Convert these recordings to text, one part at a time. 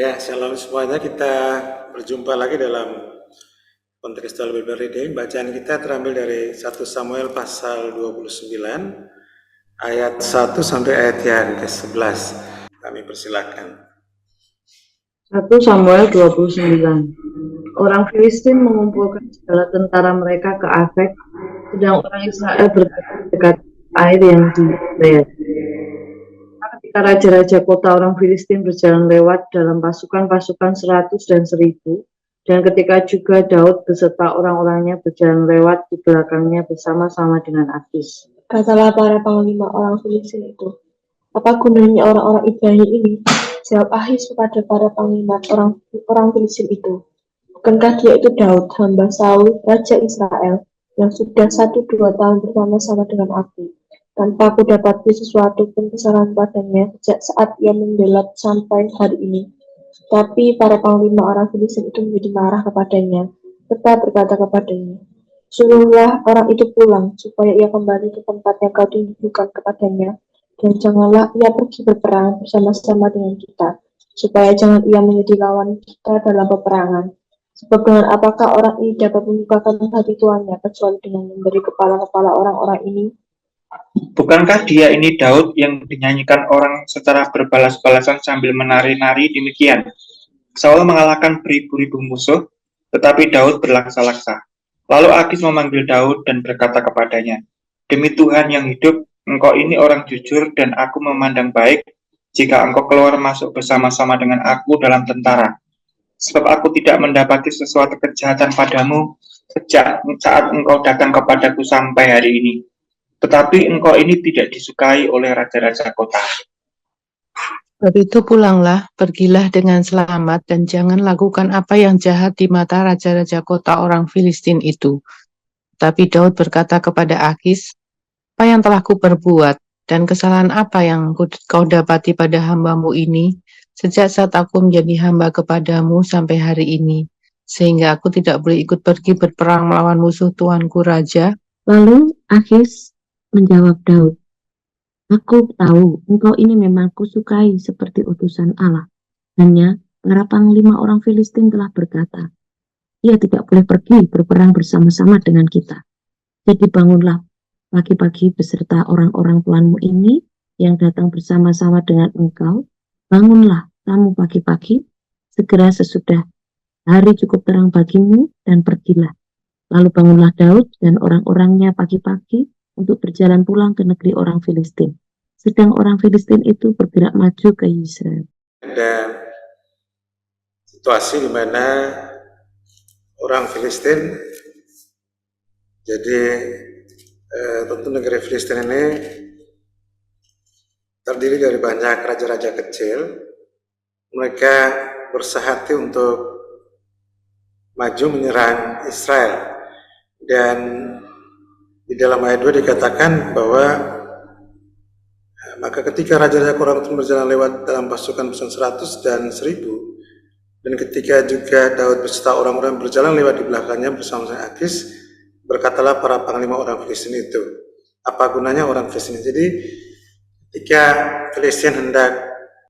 Ya, shalom semuanya. Kita berjumpa lagi dalam Contextual Bible Reading. Bacaan kita terambil dari 1 Samuel pasal 29 ayat 1 sampai ayat yang ke-11. Kami persilakan. 1 Samuel 29. Orang Filistin mengumpulkan segala tentara mereka ke Afek, sedang orang Israel berada di dekat air yang di Gilead. Ketika raja-raja kota orang Filistin berjalan lewat dalam pasukan-pasukan 100 dan 1000, dan ketika juga Daud beserta orang-orangnya berjalan lewat di belakangnya bersama-sama dengan Akis. Katalah para panglima orang Filistin itu, apa gunanya orang-orang Ibrani ini? Jawab Ahis kepada para panglima orang Filistin itu, bukankah dia itu Daud, hamba Saul, raja Israel, yang sudah 1-2 tahun bersama-sama dengan aku, tanpa aku dapati sesuatu pun kesalahan padanya sejak saat ia membela sampai hari ini. Tapi para panglima orang Filistin itu menjadi marah kepadanya, serta berkata kepadanya, suruhlah orang itu pulang, supaya ia kembali ke tempat yang kau tunjukkan kepadanya, dan janganlah ia pergi berperang bersama-sama dengan kita, supaya jangan ia menjadi lawan kita dalam peperangan. Sebab dengan apakah orang ini dapat membukakan hati tuannya, kecuali dengan memberi kepala-kepala orang-orang ini? Bukankah dia ini Daud yang dinyanyikan orang secara berbalas-balasan sambil menari-nari demikian? Saul mengalahkan beribu-ribu musuh, tetapi Daud berlaksa-laksa. Lalu Akis memanggil Daud dan berkata kepadanya, demi Tuhan yang hidup, engkau ini orang jujur dan aku memandang baik jika engkau keluar masuk bersama-sama dengan aku dalam tentara. Sebab aku tidak mendapati sesuatu kejahatan padamu sejak saat engkau datang kepadaku sampai hari ini. Tetapi engkau ini tidak disukai oleh raja-raja kota. Sebab itu pulanglah, pergilah dengan selamat, dan jangan lakukan apa yang jahat di mata raja-raja kota orang Filistin itu. Tapi Daud berkata kepada Akis, apa yang telah kuperbuat, dan kesalahan apa yang kau dapati pada hambamu ini, sejak saat aku menjadi hamba kepadamu sampai hari ini, sehingga aku tidak boleh ikut pergi berperang melawan musuh tuanku raja. Lalu Akis menjawab Daud, aku tahu engkau ini memang kusukai seperti utusan Allah. Hanya para panglima orang Filistin telah berkata, ia tidak boleh pergi berperang bersama-sama dengan kita. Jadi bangunlah pagi-pagi beserta orang-orang tuanmu ini yang datang bersama-sama dengan engkau. Bangunlah kamu pagi-pagi, segera sesudah hari cukup terang bagimu, dan pergilah. Lalu bangunlah Daud dan orang-orangnya pagi-pagi untuk berjalan pulang ke negeri orang Filistin. Sedang orang Filistin itu bergerak maju ke Israel. Ada situasi di mana orang Filistin, jadi tentu negeri Filistin ini terdiri dari banyak raja-raja kecil. Mereka bersehati untuk maju menyerang Israel. Dan di dalam ayat 2 dikatakan bahwa maka ketika raja-raja orang itu berjalan lewat dalam pasukan 100 dan 1000, dan ketika juga Daud beserta orang-orang berjalan lewat di belakangnya bersama Akis, berkatalah para panglima orang Filistin itu, apa gunanya orang Filistin? Jadi ketika Filistin hendak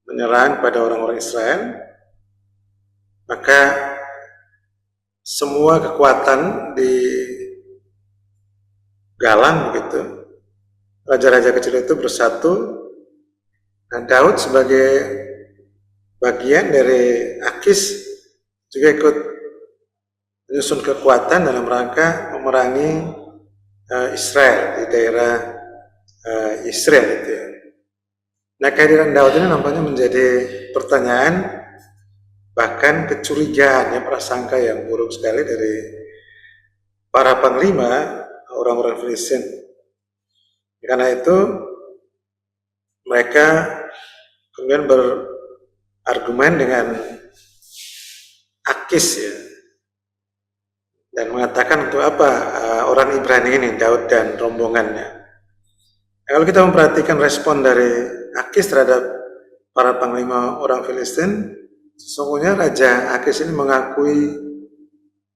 menyerang pada orang-orang Israel, maka semua kekuatan digalang begitu. Raja-raja kecil itu bersatu, dan Daud sebagai bagian dari Akis juga ikut menyusun kekuatan dalam rangka memerangi Israel di daerah Israel itu ya. Nah, kehadiran Daud ini nampaknya menjadi pertanyaan, bahkan kecurigaan, ya, prasangka yang buruk sekali dari para panglima orang-orang Filistin. Karena itu mereka kemudian berargumen dengan Akis ya, dan mengatakan untuk apa orang Ibrani ini, Daud dan rombongannya. Nah, kalau kita memperhatikan respon dari Akis terhadap para panglima orang Filistin, sesungguhnya Raja Akis ini mengakui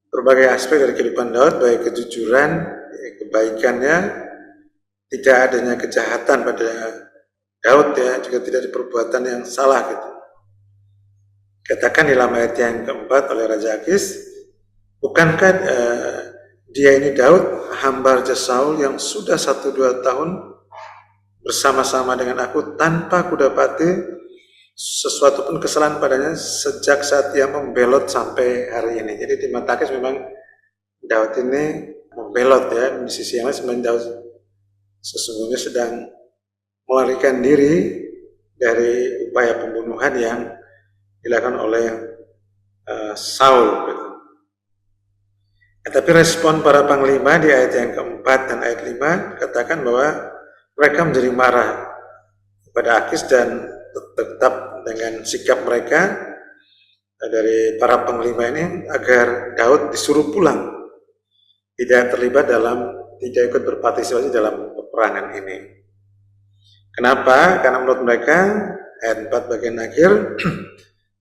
berbagai aspek dari kehidupan Daud, baik kejujuran, kebaikannya, tidak adanya kejahatan pada Daud ya, juga tidak ada perbuatan yang salah gitu. Katakan di dalam ayat yang keempat oleh Raja Akis, bukankah dia ini Daud, hamba Raja Saul yang sudah 1-2 tahun bersama-sama dengan aku tanpa kudapati sesuatu pun kesalahan padanya sejak saat ia membelot sampai hari ini. Jadi di mata Akis memang Daud ini membelot ya, di sisi yang lain sebenarnya Daud sesungguhnya sedang melarikan diri dari upaya pembunuhan yang dilakukan oleh Saul. Gitu. Tapi respon para panglima di ayat yang keempat dan ayat 5 katakan bahwa mereka menjadi marah kepada Akis dan tetap dengan sikap mereka dari para panglima ini agar Daud disuruh pulang, tidak ikut berpartisipasi dalam peperangan ini. Kenapa? Karena menurut mereka, ayat 4 bagian akhir,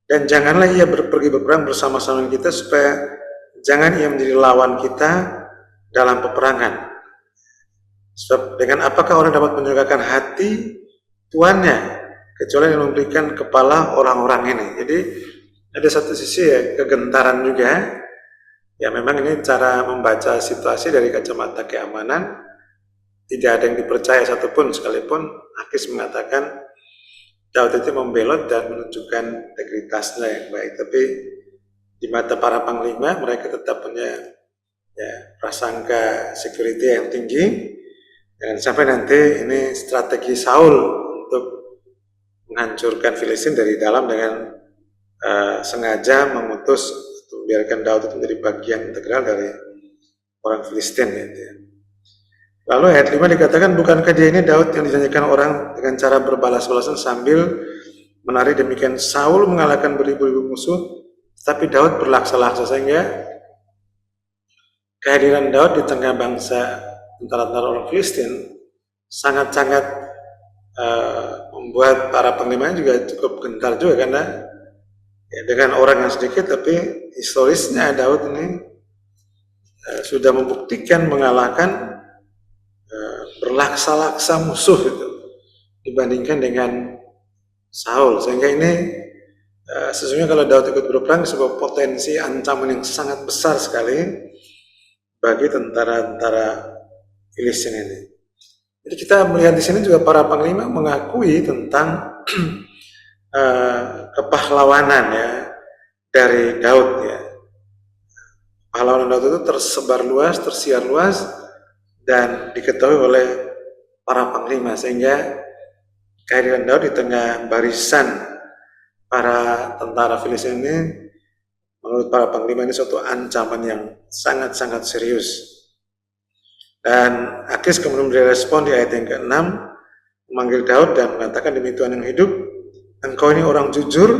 dan janganlah ia pergi berperang bersama-sama dengan kita supaya jangan ia menjadi lawan kita dalam peperangan. Sebab dengan apakah orang dapat menyukakan hati tuannya kecuali yang memberikan kepala orang-orang ini. Jadi ada satu sisi ya kegentaran juga. Ya memang ini cara membaca situasi dari kacamata keamanan. Tidak ada yang dipercaya satupun sekalipun Akis mengatakan Daud itu membelot dan menunjukkan integritasnya yang baik. Tapi di mata para panglima mereka tetap punya prasangka security yang tinggi. Dan sampai nanti ini strategi Saul untuk menghancurkan Filistin dari dalam dengan sengaja mengutus membiarkan Daud itu menjadi bagian integral dari orang Filistin. Gitu ya. Lalu ayat 5 dikatakan, bukankah dia ini Daud yang dinyanyikan orang dengan cara berbalas-balasan sambil menari, demikian Saul mengalahkan beribu-ribu musuh, tapi Daud berlaksa-laksa, sehingga kehadiran Daud di tengah bangsa tentara-tentara orang Filistin sangat-sangat membuat para panglimanya juga cukup gentar juga, karena ya, dengan orang yang sedikit tapi historisnya Daud ini sudah membuktikan mengalahkan berlaksa-laksa musuh itu dibandingkan dengan Saul, sehingga ini sesungguhnya kalau Daud ikut berperang sebuah potensi ancaman yang sangat besar sekali bagi tentara-tentara Filistin ini. Jadi kita melihat di sini juga para panglima mengakui tentang kepahlawanan ya dari Daud ya. Pahlawanan Daud itu tersebar luas, tersiar luas dan diketahui oleh para panglima, sehingga kehadiran Daud di tengah barisan para tentara Filistin ini menurut para panglima ini suatu ancaman yang sangat-sangat serius. Dan Akis kemudian memberi respon di ayat yang ke-6, memanggil Daud dan mengatakan, demi Tuhan yang hidup, engkau ini orang jujur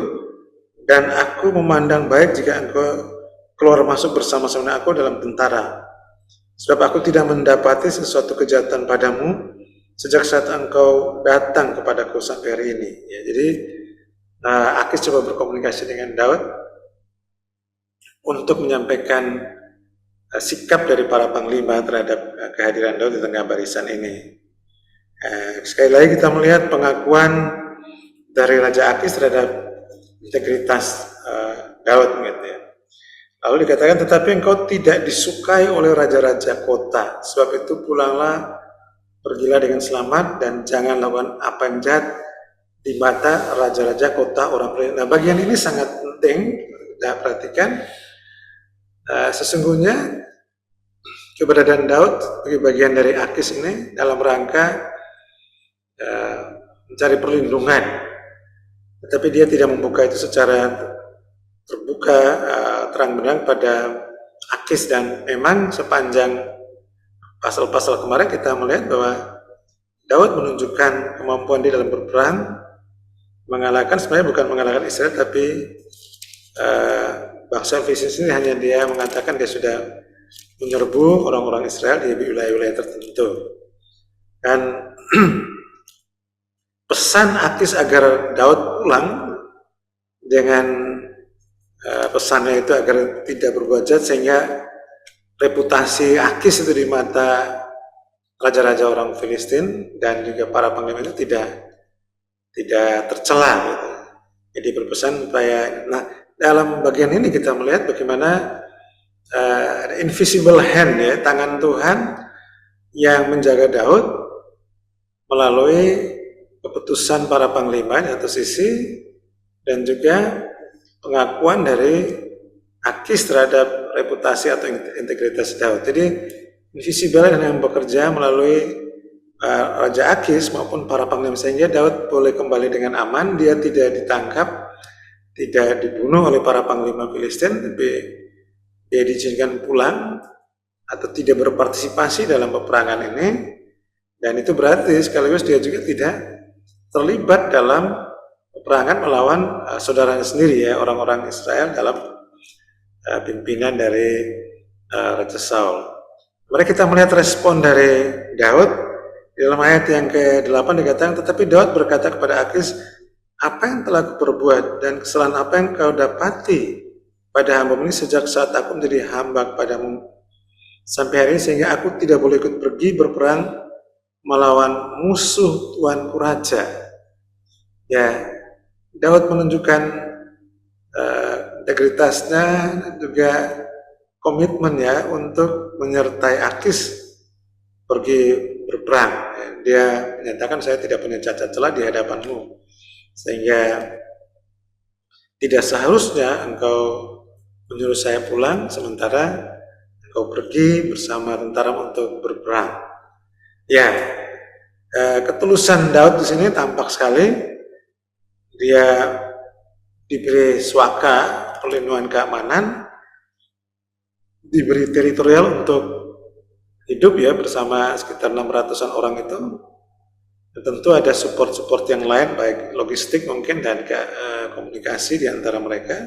dan aku memandang baik jika engkau keluar masuk bersama-sama aku dalam tentara. Sebab aku tidak mendapati sesuatu kejahatan padamu sejak saat engkau datang kepadaku sampai hari ini. Ya, jadi Akis coba berkomunikasi dengan Daud untuk menyampaikan sikap dari para panglima terhadap kehadiran Daud di tengah barisan ini. Sekali lagi kita melihat pengakuan dari Raja Akis terhadap integritas Daud, gitu ya. Lalu dikatakan, tetapi engkau tidak disukai oleh raja-raja kota, sebab itu pulanglah, pergilah dengan selamat, dan jangan lakukan apa yang jahat di mata raja-raja kota orang Filistin. Nah, bagian ini sangat penting kita perhatikan. Sesungguhnya keberadaan Daud sebagai bagian dari Akis ini dalam rangka mencari perlindungan, tetapi dia tidak membuka itu secara terbuka terang-benderang pada Akis. Dan memang sepanjang pasal-pasal kemarin kita melihat bahwa Daud menunjukkan kemampuan dia dalam berperang, mengalahkan, sebenarnya bukan mengalahkan Israel, tapi bangsa Filistin ini hanya dia mengatakan dia sudah menyerbu orang-orang Israel di wilayah-wilayah tertentu. Dan pesan Akis agar Daud pulang dengan pesannya itu agar tidak berbuat jahat, sehingga reputasi Akis itu di mata raja-raja orang Filistin dan juga para panglima itu tidak tercela gitu. Jadi berpesan supaya, nah dalam bagian ini kita melihat bagaimana invisible hand ya, tangan Tuhan yang menjaga Daud melalui keputusan para panglima di satu sisi dan juga pengakuan dari Akis terhadap reputasi atau integritas Daud. Jadi invisible yang bekerja melalui Raja Akis maupun para panglima sehingga Daud boleh kembali dengan aman, dia tidak ditangkap, tidak dibunuh oleh para panglima Filistin, tapi dia diizinkan pulang atau tidak berpartisipasi dalam peperangan ini, dan itu berarti sekaligus dia juga tidak terlibat dalam peperangan melawan saudaranya sendiri ya, orang-orang Israel dalam pimpinan dari Raja Saul. Mari kita melihat respon dari Daud di dalam ayat yang ke-8 dikatakan, tetapi Daud berkata kepada Akis, apa yang telah kuperbuat dan kesalahan apa yang kau dapati pada hamba ini sejak saat aku menjadi hamba kepadamu sampai hari ini sehingga aku tidak boleh ikut pergi berperang melawan musuh tuanku raja. Ya, Daud menunjukkan integritasnya dan juga komitmennya untuk menyertai Akis pergi berperang. Dia menyatakan saya tidak punya cacat celah di hadapanmu, sehingga tidak seharusnya engkau menyuruh saya pulang sementara engkau pergi bersama tentara untuk berperang. Ya, ketulusan Daud di sini tampak sekali. Dia diberi swaka, perlindungan keamanan, diberi teritorial untuk hidup ya bersama sekitar 600-an orang itu. Dan tentu ada support-support yang lain, baik logistik mungkin dan komunikasi di antara mereka.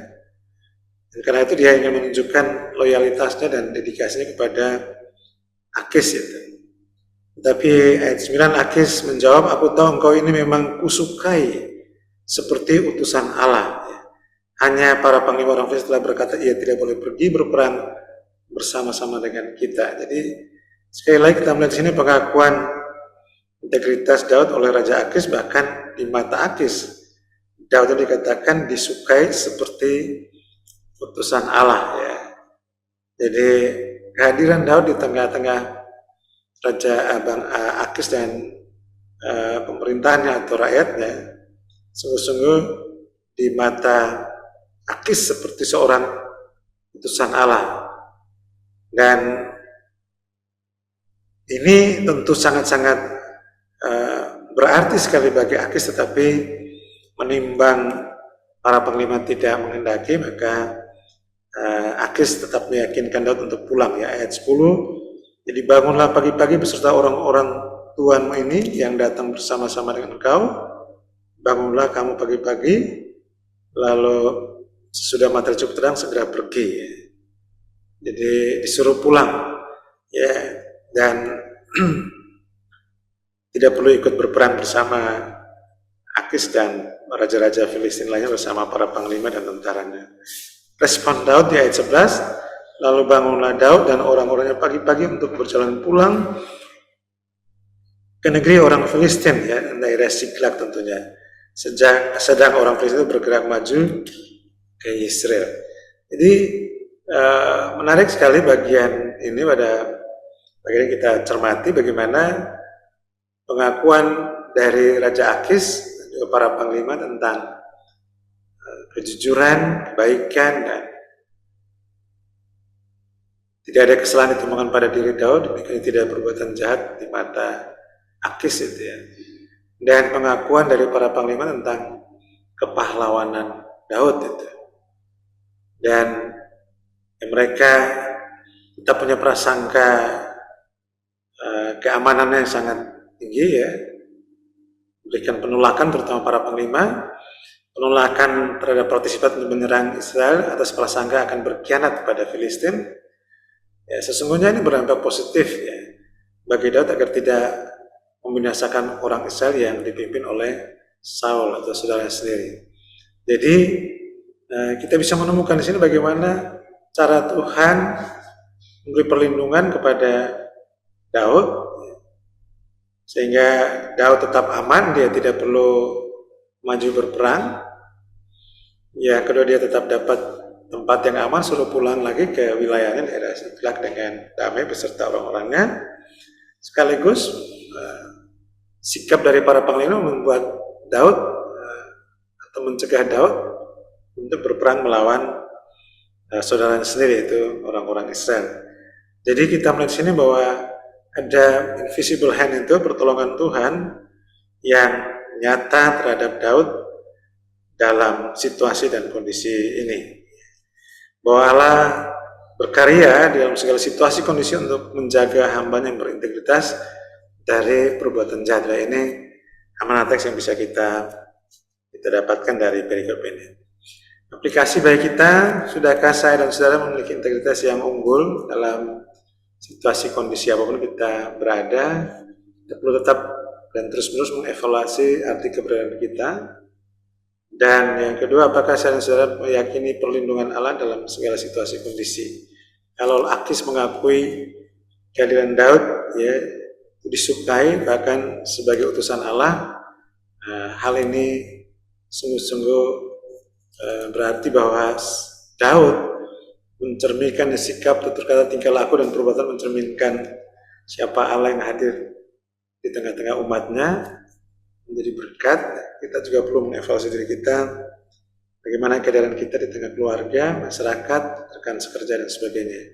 Dan karena itu dia ingin menunjukkan loyalitasnya dan dedikasinya kepada Akis itu. Tetapi ayat 9 Akis menjawab, aku tahu engkau ini memang kusukai seperti utusan Allah. Hanya para panglima orang Filistin telah berkata ia tidak boleh pergi berperang bersama-sama dengan kita. Jadi sekali lagi kita melihat di sini pengakuan integritas Daud oleh Raja Akis, bahkan di mata Akis Daud dikatakan disukai seperti utusan Allah ya. Jadi kehadiran Daud di tengah-tengah Raja Akis dan pemerintahnya atau rakyatnya sungguh-sungguh di mata Akis seperti seorang utusan Allah. Dan ini tentu sangat-sangat berarti sekali bagi Akis, tetapi menimbang para panglima tidak menghendaki, maka Akis tetap meyakinkan Daud untuk pulang ya. Ayat 10, jadi bangunlah pagi-pagi beserta orang-orang tuanmu ini yang datang bersama-sama dengan engkau, bangunlah kamu pagi-pagi, lalu sesudah matahari cukup terang segera pergi ya. Jadi disuruh pulang ya, dan tidak perlu ikut berperang bersama Akis dan raja-raja Filistin lainnya bersama para panglima dan tentaranya. Respon Daud di ayat 11, lalu bangunlah Daud dan orang-orangnya pagi-pagi untuk berjalan pulang ke negeri orang Filistin ya, daerah Siklag tentunya. Sedang orang Filistin itu bergerak maju ke Israel. Jadi menarik sekali bagian ini, pada bagian kita cermati bagaimana pengakuan dari Raja Akis dan juga para panglima tentang kejujuran, kebaikan, dan tidak ada kesalahan ditemukan pada diri Daud, demikian tidak perbuatan jahat di mata Akis itu ya. Dan pengakuan dari para panglima tentang kepahlawanan Daud itu. Dan mereka tetap punya prasangka keamanannya yang sangat tinggi ya, berikan penolakan terutama para panglima, penolakan terhadap partisipan untuk menyerang Israel atas prasangka akan berkhianat kepada Filistin. Ya, sesungguhnya ini berdampak positif ya bagi Daud agar tidak membinasakan orang Israel yang dipimpin oleh Saul atau saudaranya sendiri. Jadi kita bisa menemukan di sini bagaimana cara Tuhan memberi perlindungan kepada Daud sehingga Daud tetap aman, dia tidak perlu maju berperang, Yang kedua, dia tetap dapat tempat yang aman, suruh pulang lagi ke wilayahnya, daerah Siklag dengan damai beserta orang-orangnya. Sekaligus sikap dari para panglima membuat Daud atau mencegah Daud untuk berperang melawan saudaranya sendiri, yaitu orang-orang Israel. Jadi kita melihat sini bahwa ada invisible hand, itu pertolongan Tuhan yang nyata terhadap Daud dalam situasi dan kondisi ini. Bahwa Allah berkarya di dalam segala situasi kondisi untuk menjaga hambanya yang berintegritas dari perbuatan jahat. Ini amanat teks yang bisa kita dapatkan dari perikop ini. Aplikasi bagi kita, sudahkah saya dan saudara memiliki integritas yang unggul dalam situasi kondisi apapun kita berada? Kita perlu tetap dan terus-menerus mengevaluasi arti keberadaan kita. Dan yang kedua, apakah saya dan saudara meyakini perlindungan Allah dalam segala situasi kondisi? Kalau Akis mengakui kehadiran Daud, ya, disukai bahkan sebagai utusan Allah, hal ini sungguh-sungguh berarti bahwa Daud mencerminkan sikap, tutur kata, tingkah laku, dan perbuatan mencerminkan siapa Allah yang hadir di tengah-tengah umatnya, menjadi berkat. Kita juga perlu mengevaluasi diri kita, bagaimana kehadiran kita di tengah keluarga, masyarakat, rekan sekerja, dan sebagainya.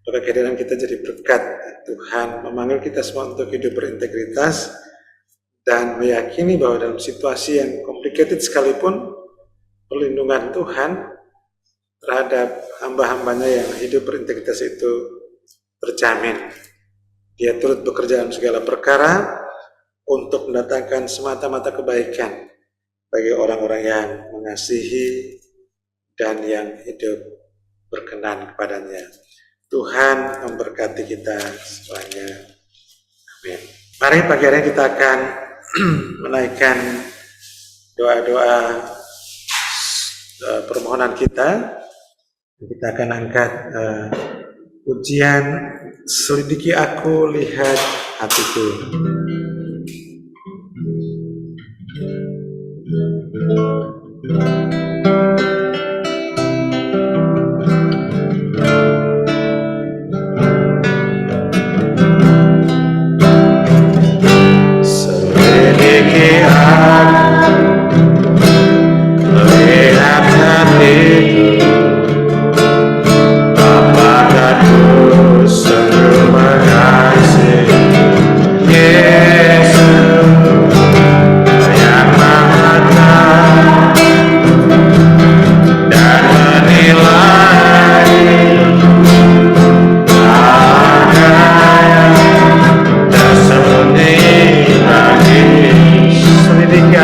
Apakah kehadiran kita jadi berkat? Tuhan memanggil kita semua untuk hidup berintegritas dan meyakini bahwa dalam situasi yang complicated sekalipun, perlindungan Tuhan terhadap hamba-hambanya yang hidup berintegritas itu terjamin. Dia turut bekerja dalam segala perkara untuk mendatangkan semata-mata kebaikan bagi orang-orang yang mengasihi dan yang hidup berkenan kepadanya. Tuhan memberkati kita semuanya. Amin. Mari pagi hari ini kita akan menaikkan doa-doa permohonan kita. Kita akan angkat ujian, selidiki aku, lihat hatiku. Selidiki aku, lihat hatiku. Apakah ku sungguh mengasihi Yesus yang Maha Tahu dan menilai apa yang tersembunyi bagi. Selidiki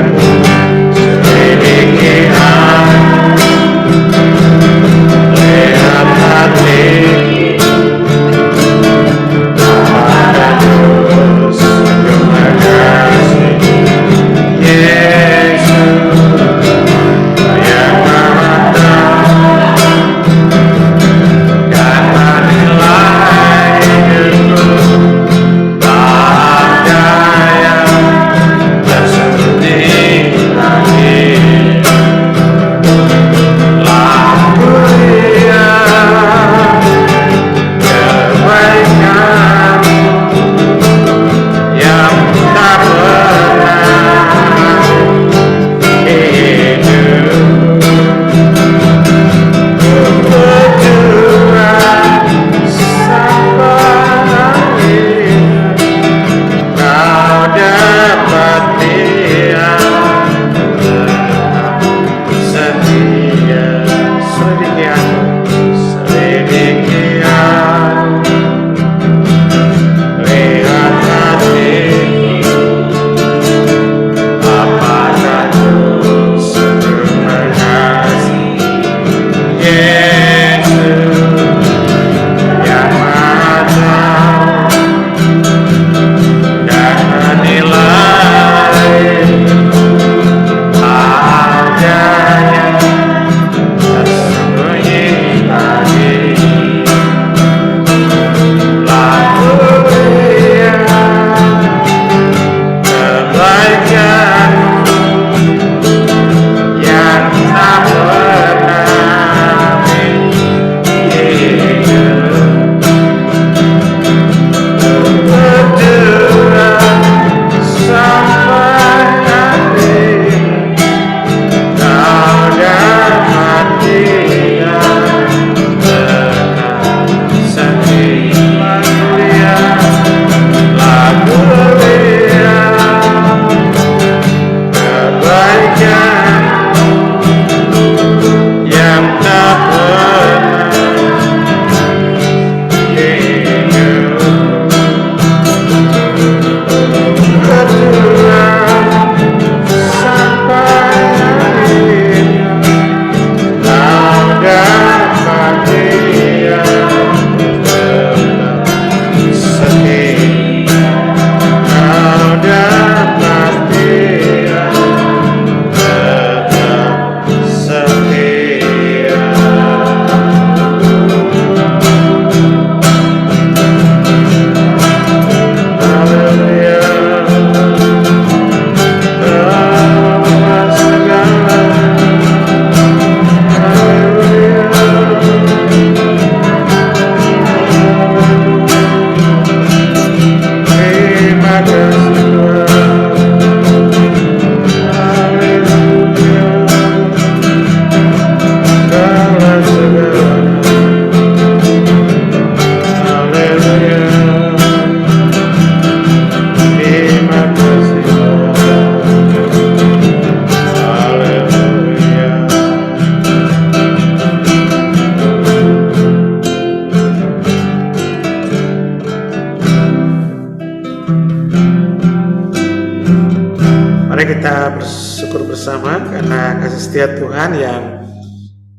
kita bersyukur bersama karena kasih setia Tuhan yang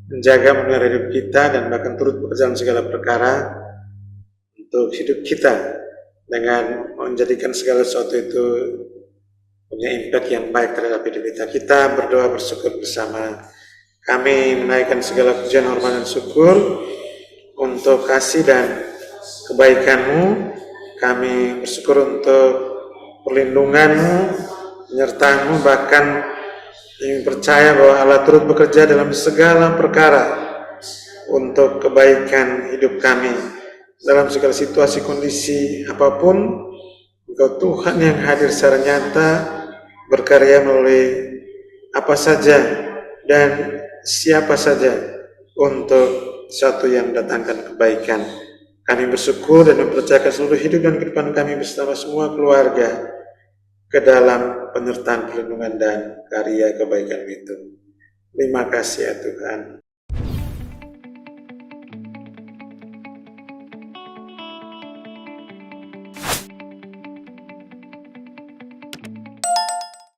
menjaga memelihara hidup kita dan bahkan turut bekerja dalam segala perkara untuk hidup kita dengan menjadikan segala sesuatu itu punya impact yang baik terhadap hidup kita. Kita berdoa bersyukur bersama. Kami menaikkan segala pujian, hormat, dan syukur untuk kasih dan kebaikan-Mu. Kami bersyukur untuk perlindungan-Mu, penyertaan-Mu, bahkan ingin percaya bahwa Allah turut bekerja dalam segala perkara untuk kebaikan hidup kami. Dalam segala situasi, kondisi apapun, Engkau Tuhan yang hadir secara nyata, berkarya melalui apa saja dan siapa saja untuk sesuatu yang mendatangkan kebaikan. Kami bersyukur dan mempercayakan seluruh hidup dan kehidupan kami bersama semua keluarga ke dalam penyertaan, perlindungan, dan karya kebaikan itu. Terima kasih ya Tuhan.